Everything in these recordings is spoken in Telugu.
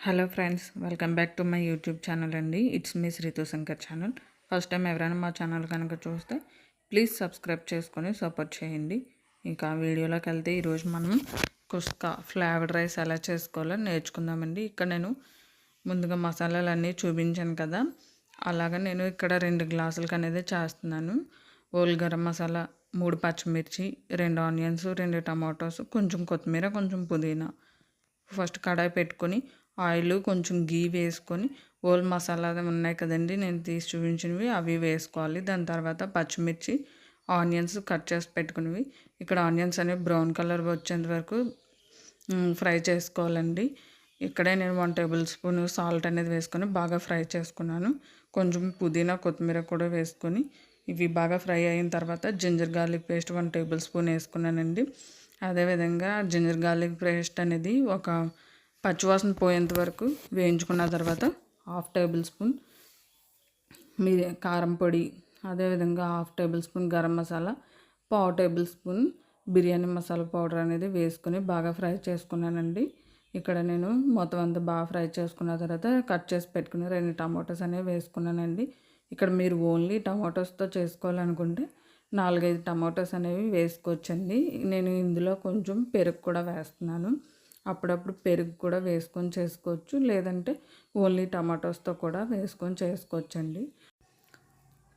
Hello friends, welcome back to my YouTube channel అండి. It's me Shreetu Shankar channel. First time ఎవరైనా మా ఛానల్ కనుక చూస్తే ప్లీజ్ సబ్స్క్రైబ్ చేసుకొని సపోర్ట్ చేయండి. ఇంకా వీడియోలోకి వెళ్తే ఈరోజు మనం కుస్కా ఫ్లేవర్డ్ రైస్ ఎలా చేసుకోవాలో నేర్చుకుందామండి. ఇక్కడ నేను ముందుగా మసాలాలన్నీ చూపించాను కదా, అలాగా నేను ఇక్కడ 2 గ్లాసులకు అనేది చేస్తున్నాను. హోల్ గరం మసాలా, 3 పచ్చిమిర్చి, 2 ఆనియన్స్, 2 టమాటోస్, కొంచెం కొత్తిమీర, కొంచెం పుదీనా. ఫస్ట్ కడాయి పెట్టుకొని ఆయిల్ కొంచెం గీ వేసుకొని హోల్ మసాలా ఉన్నాయి కదండి నేను తీసి చూపించినవి అవి వేసుకోవాలి. దాని తర్వాత పచ్చిమిర్చి, ఆనియన్స్ కట్ చేసి పెట్టుకునేవి. ఇక్కడ ఆనియన్స్ అనేవి బ్రౌన్ కలర్ వచ్చేంత వరకు ఫ్రై చేసుకోవాలండి. ఇక్కడే నేను 1 టేబుల్ స్పూన్ సాల్ట్ అనేది వేసుకొని బాగా ఫ్రై చేసుకున్నాను. కొంచెం పుదీనా, కొత్తిమీర కూడా వేసుకొని ఇవి బాగా ఫ్రై అయిన తర్వాత ginger garlic paste 1 tablespoon వేసుకున్నానండి. అదేవిధంగా జింజర్ గార్లిక్ పేస్ట్ అనేది ఒక పచ్చివాసన పోయేంత వరకు వేయించుకున్న తర్వాత 1/2 టేబుల్ స్పూన్ కారం పొడి, అదేవిధంగా 1/2 table spoon garam masala, 1/4 table spoon biryani masala powder అనేది వేసుకొని బాగా ఫ్రై చేసుకున్నానండి. ఇక్కడ నేను మొత్తం అంతా బాగా ఫ్రై చేసుకున్న తర్వాత కట్ చేసి పెట్టుకుని 2 టమాటోస్ అనేవి వేసుకున్నానండి. ఇక్కడ మీరు ఓన్లీ టమాటోస్తో చేసుకోవాలనుకుంటే 4-5 టమాటోస్ అనేవి వేసుకోవచ్చండి. నేను ఇందులో కొంచెం పెరుగు కూడా వేస్తున్నాను. అప్పుడప్పుడు పెరుగు కూడా వేసుకొని చేసుకోవచ్చు, లేదంటే ఓన్లీ టమాటోస్తో కూడా వేసుకొని చేసుకోవచ్చండి.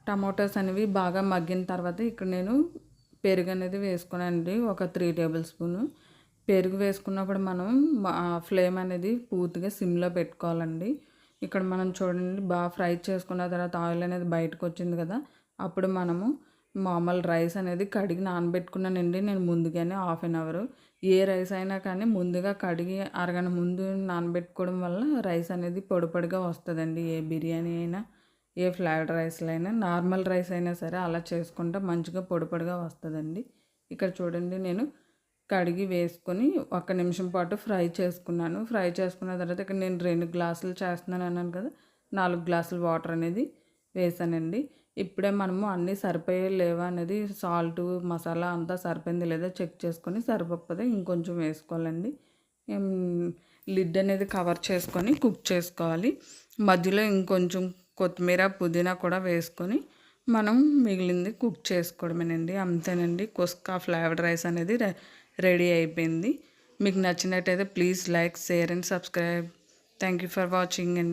టమాటోస్ అనేవి బాగా మగ్గిన తర్వాత ఇక్కడ నేను పెరుగు అనేది వేసుకున్నానండి. ఒక 3 టేబుల్ స్పూను పెరుగు వేసుకున్నప్పుడు మనం ఫ్లేమ్ అనేది పూర్తిగా సిమ్లో పెట్టుకోవాలండి. ఇక్కడ మనం చూడండి బాగా ఫ్రై చేసుకున్న తర్వాత ఆయిల్ అనేది బయటకు వచ్చింది కదా, అప్పుడు మనము మామూలు రైస్ అనేది కడిగి నానబెట్టుకున్నానండి నేను ముందుగానే 1/2 అవర్. ఏ రైస్ అయినా కానీ ముందుగా కడిగి అరగంట ముందు నానబెట్టుకోవడం వల్ల రైస్ అనేది పొడి పొడిగా వస్తుందండి. ఏ బిర్యానీ అయినా, ఏ ఫ్లైడ్ రైస్లో అయినా, నార్మల్ రైస్ అయినా సరే అలా చేసుకుంటే మంచిగా పొడి పొడిగా వస్తుందండి. ఇక్కడ చూడండి నేను కడిగి వేసుకొని 1 నిమిషం పాటు ఫ్రై చేసుకున్నాను. ఫ్రై చేసుకున్న తర్వాత ఇక్కడ నేను 2 గ్లాసులు చేస్తున్నాను అన్నాను కదా, 4 గ్లాసులు వాటర్ అనేది వేసానండి. ఇప్పుడే మనము అన్నీ సరిపోయే లేవా అనేది సాల్ట్, మసాలా అంతా సరిపోయింది లేదా చెక్ చేసుకొని సరిపోకపోతే ఇంకొంచెం వేసుకోవాలండి. లిడ్ అనేది కవర్ చేసుకొని కుక్ చేసుకోవాలి. మధ్యలో ఇంకొంచెం కొత్తిమీర, పుదీనా కూడా వేసుకొని మనం మిగిలింది కుక్ చేసుకోవడమేనండి. అంతేనండి, కుస్కా ఫ్లేవర్డ్ రైస్ అనేది రెడీ అయిపోయింది. మీకు నచ్చినట్టయితే please like, share and subscribe. Thank you for watching అండి.